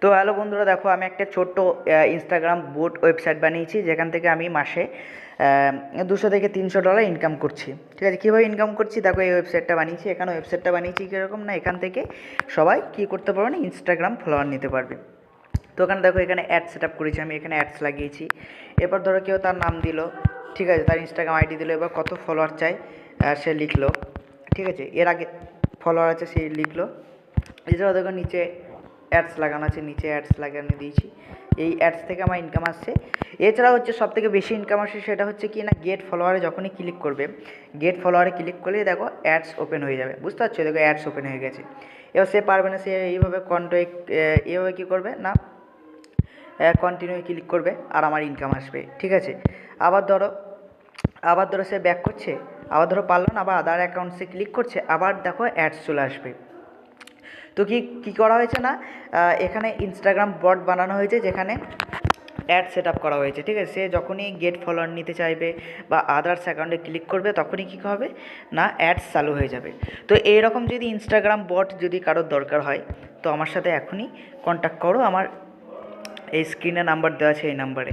তো হ্যালো বন্ধুরা, দেখো আমি একটা ছোট্ট ইনস্টাগ্রাম বোট ওয়েবসাইট বানিয়েছি, যেখান থেকে আমি মাসে 200 থেকে 300 ডলার ইনকাম করছি। ঠিক আছে, কীভাবে ইনকাম করছি দেখো, এই ওয়েবসাইটটা বানিয়েছি। এখানে ওয়েবসাইটটা বানিয়েছি কীরকম না, এখান থেকে সবাই কী করতে পারবে না, ইনস্টাগ্রাম ফলোয়ার নিতে পারবে। তো এখানে দেখো, এখানে অ্যাড সেট আপ করেছি আমি, এখানে অ্যাডস লাগিয়েছি। এরপর ধরো কেউ তার নাম দিল, ঠিক আছে, তার ইনস্টাগ্রাম আইডি দিল, এবার কত ফলোয়ার চাই সে লিখলো, ঠিক আছে, এর আগে ফলোয়ার আছে সে লিখলো। এছাড়াও দেখো নিচে অ্যাডস লাগানো আছে, নিচে অ্যাডস লাগানো দিয়েছি। এই অ্যাডস থেকে আমার ইনকাম আসছে। এছাড়া হচ্ছে সবথেকে বেশি ইনকাম আসে সেটা হচ্ছে কি না, গেট ফলোয়ারে যখনই ক্লিক করবে, গেট ফলোয়ারে ক্লিক করলে দেখো অ্যাডস ওপেন হয়ে যাবে, বুঝতে পারছো, দেখো অ্যাডস ওপেন হয়ে গেছে। এবার সে পারবে না, সে এইভাবে এইভাবে কী করবে না, কন্টিনিউ ক্লিক করবে আর আমার ইনকাম আসবে। ঠিক আছে, আবার ধরো সে ব্যাক করছে, আবার ধরো পারলো না, আবার আদার অ্যাকাউন্টসে ক্লিক করছে, আবার দেখো অ্যাডস চলে আসবে। তো কী করা হয়েছে না, এখানে ইনস্টাগ্রাম বট বানানো হয়েছে, যেখানে অ্যাড সেট আপ করা হয়েছে। ঠিক আছে, সে যখনই গেট ফলোয়ার নিতে চাইবে বা আদার্স অ্যাকাউন্টে ক্লিক করবে, তখনই কী হবে না, অ্যাডস চালু হয়ে যাবে। তো এইরকম যদি ইনস্টাগ্রাম বট যদি কারোর দরকার হয়, তো আমার সাথে এখনই কন্ট্যাক্ট করো, আমার এই স্ক্রিনে নাম্বার দেওয়া আছে, এই নাম্বারে।